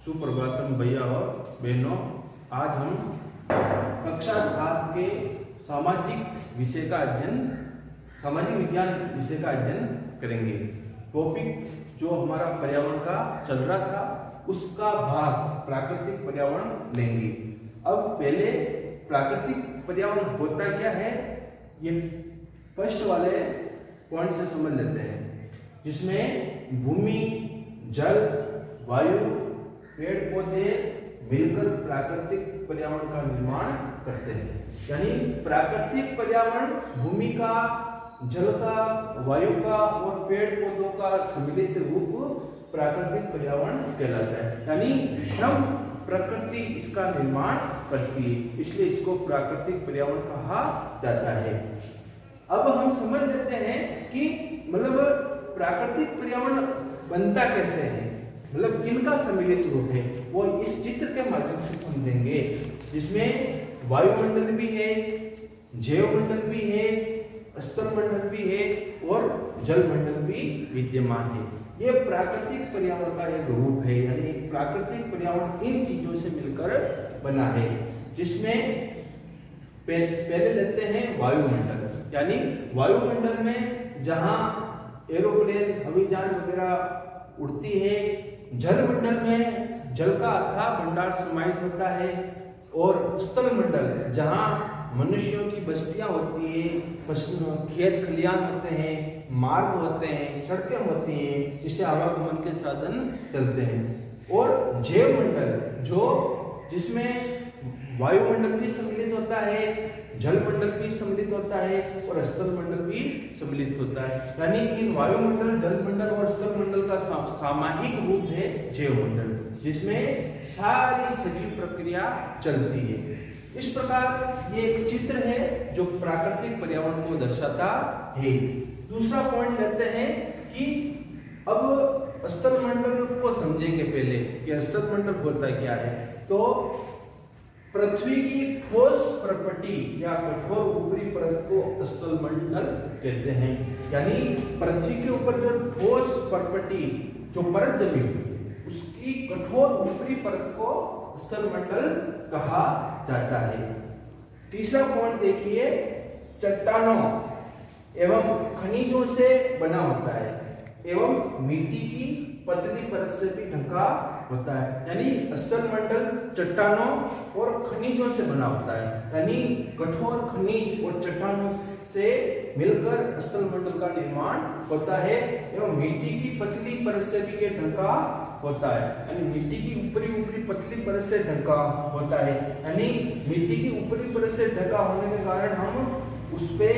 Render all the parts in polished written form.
सुप्रभातम भैया और बहनों। आज हम कक्षा 7 के सामाजिक विज्ञान विषय का अध्ययन करेंगे। टॉपिक जो हमारा पर्यावरण का चल रहा था उसका भाग प्राकृतिक पर्यावरण लेंगे। अब पहले प्राकृतिक पर्यावरण होता क्या है ये फर्स्ट वाले पॉइंट से समझ लेते हैं, जिसमें भूमि, जल, वायु, पेड़ पौधे मिलकर प्राकृतिक पर्यावरण का निर्माण करते हैं। यानी प्राकृतिक पर्यावरण भूमि का, जल का, वायु का और पेड़ पौधों का सम्मिलित रूप प्राकृतिक पर्यावरण कहलाता है। यानी स्वयं प्रकृति इसका निर्माण करती है, इसलिए इसको प्राकृतिक पर्यावरण कहा जाता है। अब हम समझ लेते हैं कि मतलब प्राकृतिक पर्यावरण बनता कैसे है, मतलब किनका सम्मिलित रूप है, वो इस चित्र के माध्यम से समझेंगे, जिसमें वायुमंडल भी है, जैवमंडल भी है, स्थलमंडल भी है और जलमंडल भी विद्यमान है। ये प्राकृतिक पर्यावरण का एक रूप है। यानी प्राकृतिक पर्यावरण इन चीजों से मिलकर बना है, जिसमें पहले लेते हैं वायुमंडल। यानी वायुमंडल में जहां एरोप्लेन, हवाई जहाज वगैरह उड़ती है, जलमंडल में जल का अथाह भंडार समाहित होता है, और स्थलमंडल जहां मनुष्यों की बस्तियां होती है, खेत खलियान होते हैं, मार्ग होते हैं, सड़कें होती हैं, जिससे आवागमन के साधन चलते हैं। और जैवमंडल जिसमें वायुमंडल भी सम्मिलित होता है, जलमंडल भी सम्मिलित होता है और स्थलमंडल भी सम्मिलित होता है। यानी इन वायुमंडल, जलमंडल और स्थलमंडल का सामाहिक रूप है जैवमंडल, जिसमें सारी सजीव प्रक्रिया चलती है। इस प्रकार ये एक चित्र है जो प्राकृतिक पर्यावरण को दर्शाता है। दूसरा पॉइंट लेते हैं कि अब स्थलमंडल को समझेंगे पहले कि स्थलमंडल होता क्या है। तो पृथ्वी की ठोस प्रॉपर्टी या कठोर ऊपरी परत को स्थलमंडल कहते हैं। यानी पृथ्वी के ऊपर जो ठोस प्रॉपर्टी जो परत जमी हुई है उसकी कठोर ऊपरी परत को स्थलमंडल कहा जाता है। तीसरा पॉइंट देखिए, चट्टानों एवं खनिजों से बना होता है एवं मिट्टी की पतली परत से भी ढका होता है। यानी स्थलमंडल चट्टानों और खनिजों से बना होता है। यानी कठोर खनिज और चट्टानों से मिलकर स्थलमंडल का निर्माण होता है एवं मिट्टी की पतली परत से भी ये ढका होता है। यानी मिट्टी की ऊपरी पतली परत से ढका होता है। यानी मिट्टी की ऊपरी परत से ढका होने के कारण हम उस पे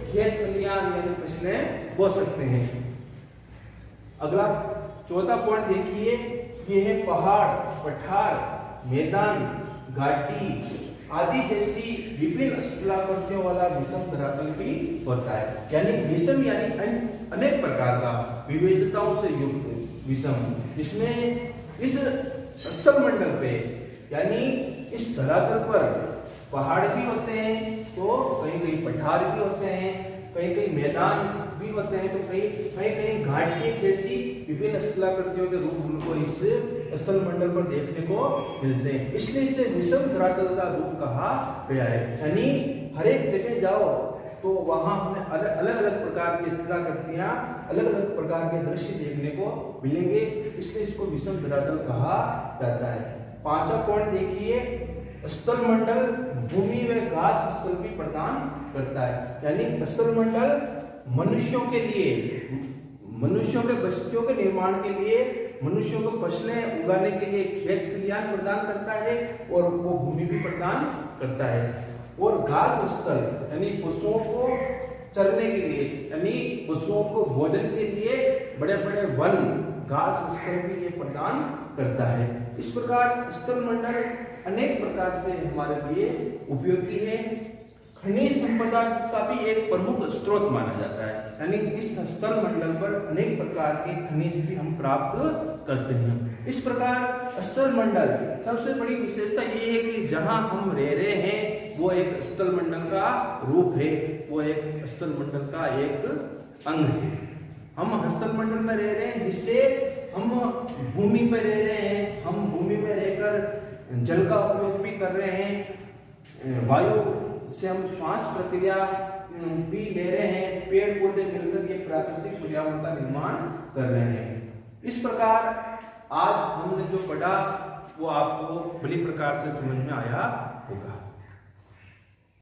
खेत खलियान यानी फसलें बो सकते हैं। अगला चौथा पॉइंट देखिए, ये है पहाड़, पठार, मैदान, घाटी आदि जैसी विभिन्न स्थलाकृतियों वाला विषम धरातल भी होता है। यानी विषम यानी अनेक प्रकार का विविधताओं से युक्त विषम, जिसमें इस स्थलमंडल पे यानी इस धरातल पर पहाड़ भी होते हैं, तो कहीं पठार भी होते हैं, कहीं मैदान भी होते हैं, तो कहीं घाटी जैसी विभिन्न स्थलाकृतियों के रूप हमको इस स्थलमंडल पर देखने को मिलते हैं। इसलिए इसे विषम धरातल का रूप कहा गया है। यानी हर एक जगह जाओ तो वहां हमें अलग अलग प्रकार की स्थलाकृतियां, अलग अलग प्रकार के दृश्य देखने को मिलेंगे, इसलिए इसको विषम धरातल कहा जाता है। पांचवा पॉइंट देखिए, स्थलमंडल भूमि व घास स्थल भी प्रदान करता है। यानी स्थलमंडल मनुष्यों के लिए, मनुष्यों के बस्तियों के निर्माण के लिए, मनुष्यों को फसलें उगाने के लिए खेत खलियान प्रदान करता है और वो भूमि भी प्रदान करता है। और घास स्थल यानी पशुओं को चरने के लिए, यानी पशुओं को भोजन के लिए बड़े बड़े वन घास स्थल भी ये प्रदान करता है। इस प्रकार स्थलमंडल अनेक प्रकार से हमारे लिए उपयोगी है। खनिज संपदा का भी एक प्रमुख स्रोत माना जाता है। यानी इस स्थलमंडल पर अनेक प्रकार के खनिज भी हम प्राप्त करते हैं। इस प्रकार स्थलमंडल सबसे बड़ी विशेषता ये है कि जहां हम रह रहे हैं वो एक स्थलमंडल का रूप है, वो एक स्थलमंडल का एक अंग है। हम स्थलमंडल में रह रहे हैं, जिससे हम भूमि पर रह रहे हैं, हम भूमि में रहकर जल का उपयोग भी कर रहे हैं, वायु से हम श्वास प्रक्रिया भी ले रहे हैं, पेड़ पौधे मिलकर ये प्राकृतिक पर्यावरण का निर्माण कर रहे हैं। इस प्रकार आज हमने जो पढ़ा वो आपको बड़ी प्रकार से समझ में आया होगा।